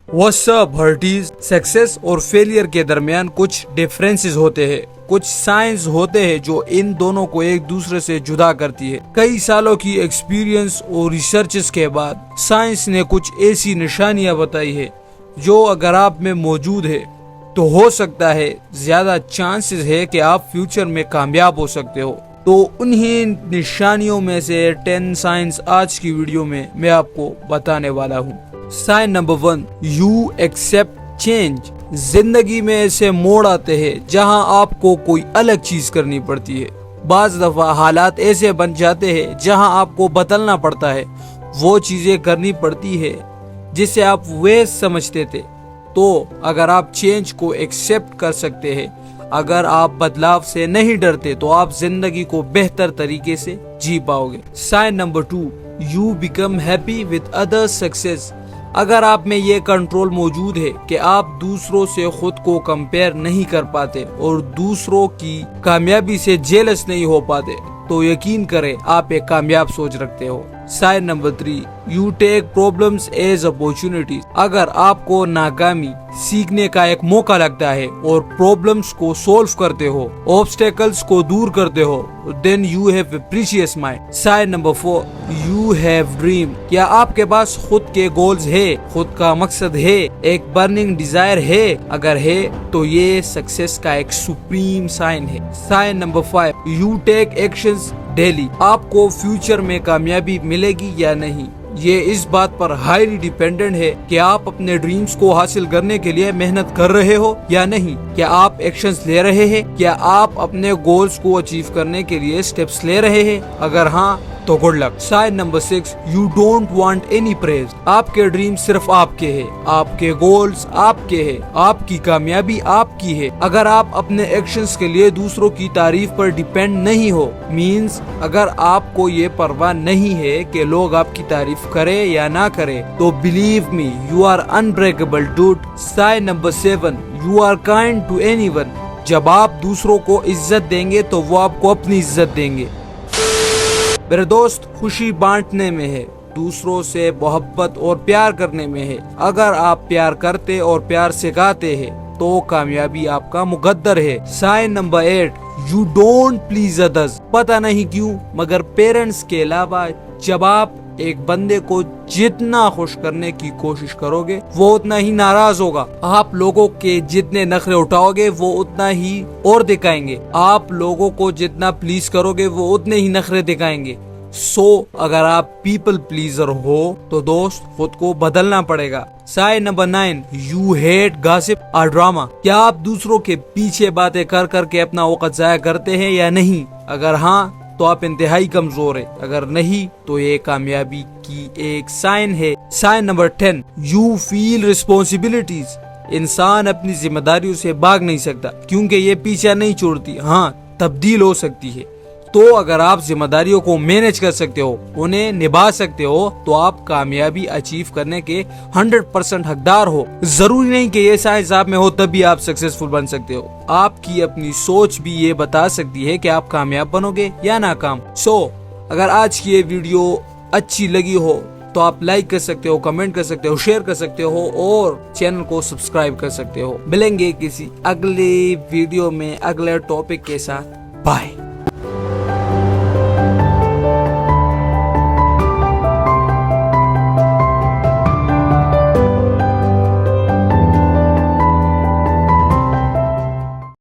What's up हर्टीज। Success और failure के दरमियान कुछ डिफरेंसेस होते हैं, कुछ साइंस होते हैं जो इन दोनों को एक दूसरे से जुदा करती है। कई सालों की एक्सपीरियंस और रिसर्चेस के बाद साइंस ने कुछ ऐसी निशानियां बताई है जो अगर आप में मौजूद है तो हो सकता है ज्यादा चांसेस है कि आप फ्यूचर में कामयाब हो सकते हो। तो उन्हीं निशानियों में से 10 साइंस आज की वीडियो में मैं आपको बताने वाला हूँ। Sign number 1, you accept change. जिंदगी में ऐसे मोड़ आते हैं जहां आपको कोई अलग चीज करनी पड़ती है। बाज दफा हालात ऐसे बन जाते हैं जहां आपको बदलना पड़ता है, वो चीजें करनी पड़ती है जिसे आप वे समझते थे। तो अगर आप चेंज को एक्सेप्ट कर सकते हैं, अगर आप बदलाव से नहीं डरते, तो आप जिंदगी को बेहतर तरीके से जी पाओगे। Sign number 2, you become happy with other success. अगर आप में ये कंट्रोल मौजूद है कि आप दूसरों से खुद को कंपेयर नहीं कर पाते और दूसरों की कामयाबी से जेलस नहीं हो पाते, तो यकीन करें आप एक कामयाब सोच रखते हो। Sign number 3, you take problems as opportunities. अगर आपको नाकामी सीखने का एक मौका लगता है और प्रॉब्लम्स को सोल्व करते हो, ऑब्स्टेकल्स को दूर करते हो, then you have a precious mind. Sign number 4, you have dream. क्या आपके पास खुद के गोल्स है, खुद का मकसद है, एक बर्निंग डिजायर है? अगर है तो ये सक्सेस का एक सुप्रीम साइन है। Sign number 5, you take actions daily. आपको फ्यूचर में कामयाबी मिलेगी या नहीं, ये इस बात पर हाईली डिपेंडेंट है कि आप अपने ड्रीम्स को हासिल करने के लिए मेहनत कर रहे हो या नहीं। क्या आप एक्शंस ले रहे हैं? क्या आप अपने गोल्स को अचीव करने के लिए स्टेप्स ले रहे हैं? अगर हाँ तो good luck. Sign number 6, you don't want any praise. आपके ड्रीम सिर्फ आपके हैं, आपके गोल्स आपके हैं, आपकी कामयाबी आपकी है। अगर आप अपने एक्शंस के लिए दूसरों की तारीफ पर डिपेंड नहीं हो, मींस अगर आपको ये परवाह नहीं है कि लोग आपकी तारीफ करें या ना करें, तो believe me you are unbreakable dude. Sign number 7, you are kind to anyone. जब आप दूसरों को इज्जत देंगे तो वो आपको अपनी इज्जत देंगे। मेरे दोस्त, खुशी बांटने में है, दूसरों से मोहब्बत और प्यार करने में है। अगर आप प्यार करते और प्यार सिखाते हैं तो कामयाबी आपका मुकद्दर है। Sign number 8, you don't please others. पता नहीं क्यों मगर पेरेंट्स के अलावा जब आप एक बंदे को जितना खुश करने की कोशिश करोगे वो उतना ही नाराज होगा। आप लोगों के जितने नखरे उठाओगे वो उतना ही और दिखाएंगे। आप लोगों को जितना प्लीज करोगे वो उतने ही नखरे दिखाएंगे। अगर आप पीपल प्लीजर हो तो दोस्त खुद को बदलना पड़ेगा। Sign number 9, you hate gossip और ड्रामा। क्या आप दूसरों के पीछे बातें कर करके अपना वक्त जाया करते हैं या नहीं? अगर हाँ तो आप इंतहाई कमजोर है, अगर नहीं तो ये कामयाबी की एक साइन है। Sign number 10, you feel responsibilities. इंसान अपनी जिम्मेदारियों से भाग नहीं सकता क्योंकि ये पीछा नहीं छोड़ती, हाँ तब्दील हो सकती है। तो अगर आप जिम्मेदारियों को मैनेज कर सकते हो, उन्हें निभा सकते हो, तो आप कामयाबी अचीव करने के 100% हकदार हो। जरूरी नहीं कि ये साइंस आप में हो तभी आप सक्सेसफुल बन सकते हो। आपकी अपनी सोच भी ये बता सकती है कि आप कामयाब बनोगे या नाकाम। अगर आज की ये वीडियो अच्छी लगी हो तो आप लाइक कर सकते हो, कमेंट कर सकते हो, शेयर कर सकते हो और चैनल को सब्सक्राइब कर सकते हो। मिलेंगे किसी अगले वीडियो में अगले टॉपिक के साथ। बाय।